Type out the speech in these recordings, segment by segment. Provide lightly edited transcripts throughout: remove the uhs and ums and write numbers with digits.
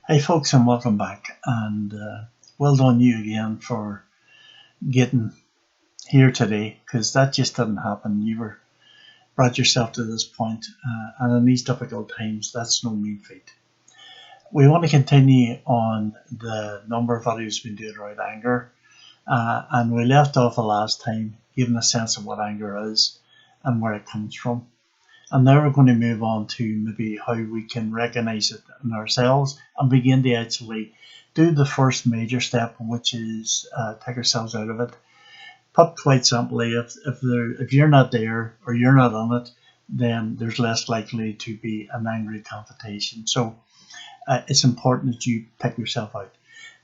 Hey folks, and welcome back. And well done you again for getting here today, because that just didn't happen. You were brought yourself to this point, and in these difficult times, that's no mean feat. We want to continue on the number of videos we've been doing around anger, and we left off the last time giving a sense of what anger is and where it comes from. And now we're going to move on to maybe how we can recognize it in ourselves and begin to actually do the first major step, which is take ourselves out of it. Put quite simply, if you're not there or you're not on it, then there's less likely to be an angry confrontation. So it's important that you pick yourself out.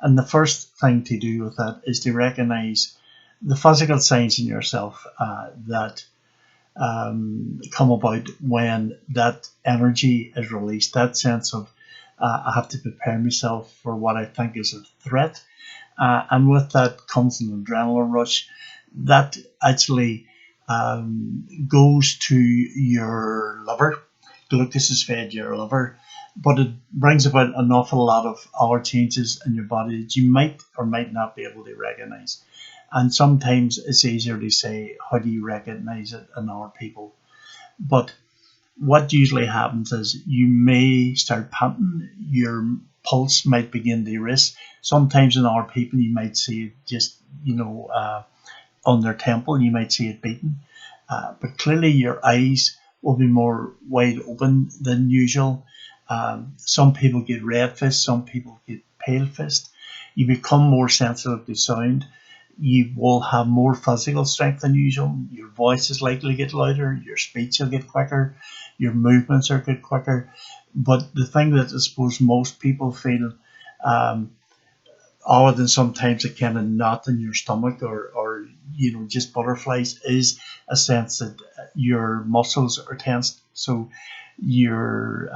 And the first thing to do with that is to recognize the physical signs in yourself that come about when that energy is released. That sense of I have to prepare myself for what I think is a threat, and with that comes an adrenaline rush that actually goes to your liver. Glucose is fed your liver, but it brings about an awful lot of other changes in your body that you might or might not be able to recognize. And sometimes it's easier to say, how do you recognize it in other people? But what usually happens is you may start panting, your pulse might begin to race. Sometimes in other people, you might see it just, on their temple, you might see it beating. But clearly, your eyes will be more wide open than usual. Some people get red fist, some people get pale fist. You become more sensitive to sound. You will have more physical strength than usual. Your voice is likely to get louder. Your speech will get quicker. Your movements are get quicker. But the thing that I suppose most people feel, um, other than sometimes a kind of knot in your stomach or just butterflies, is a sense that your muscles are tense. So your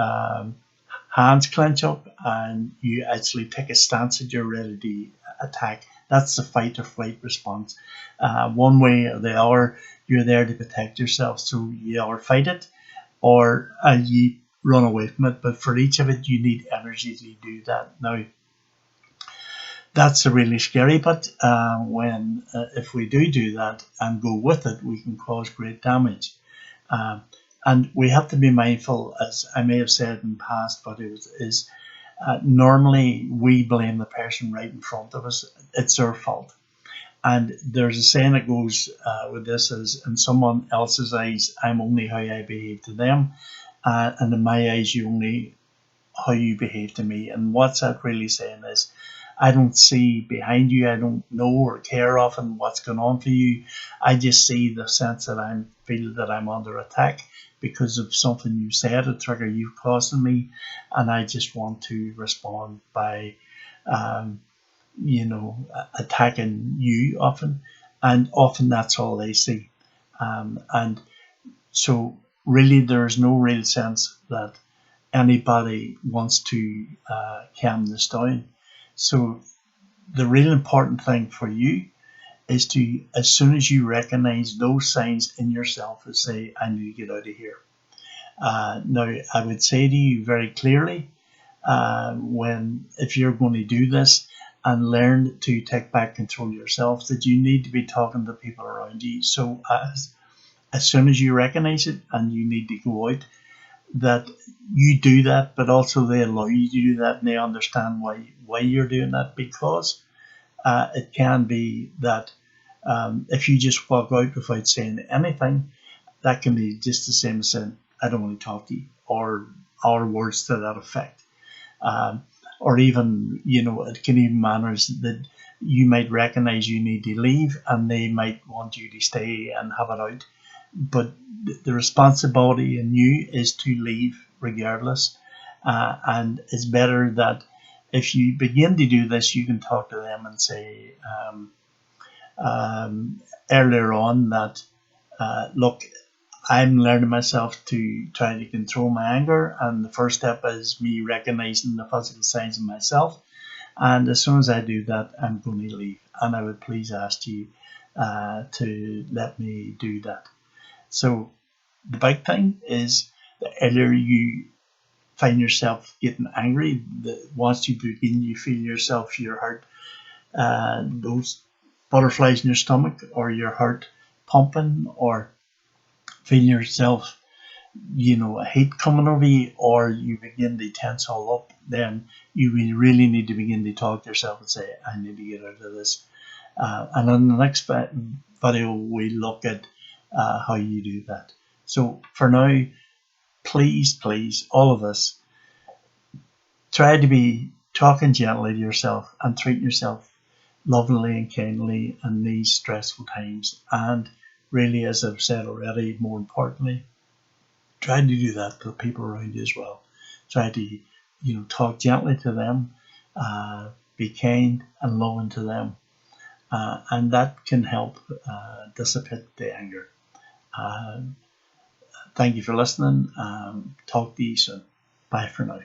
hands clench up and you actually take a stance that you're ready to attack. That's the fight or flight response. One way or the other, you're there to protect yourself. So you either fight it or you run away from it. But for each of it, you need energy to do that. Now, that's a really scary bit. When if we do that and go with it, we can cause great damage. Um, and we have to be mindful, as I may have said in past videos, is normally we blame the person right in front of us. It's their fault. And there's a saying that goes with this is, in someone else's eyes, I'm only how I behave to them. And in my eyes, you only how you behave to me. And what's that really saying is, I don't see behind you. I don't know or care often what's going on for you. I just see the sense that I feel that I'm under attack because of something you said, a trigger you've caused in me, and I just want to respond by, um, attacking you often, and often that's all they see, and so really there's no real sense that anybody wants to calm this down. So the real important thing for you is to, as soon as you recognize those signs in yourself, is say, I need to get out of here. Now, I would say to you very clearly, when if you're going to do this and learn to take back control yourself, that you need to be talking to people around you. So as soon as you recognize it and you need to go out, that you do that, but also they allow you to do that and they understand why you're doing that, because it can be that if you just walk out without saying anything, that can be just the same as saying, I don't want to talk to you, or words to that effect. Or even, it can even manners that you might recognize you need to leave and they might want you to stay and have it out. But the responsibility in you is to leave regardless. And it's better that if you begin to do this, you can talk to them and say, earlier on that, look, I'm learning myself to try to control my anger, and the first step is me recognizing the physical signs in myself. And as soon as I do that, I'm going to leave. And I would please ask you to let me do that. So the big thing is the earlier you find yourself getting angry, once you begin, you feel yourself, your heart, those butterflies in your stomach, or your heart pumping, or feel yourself, a heat coming over you, or you begin to tense all up, then you really need to begin to talk to yourself and say, I need to get out of this. And in the next video, we look at how you do that. So for now, please, all of us, try to be talking gently to yourself and treating yourself lovingly and kindly in these stressful times. And really, as I've said already, more importantly, try to do that to the people around you as well. Try to, talk gently to them, be kind and loving to them, and that can help dissipate the anger. Thank you for listening. Talk to you soon. Bye for now.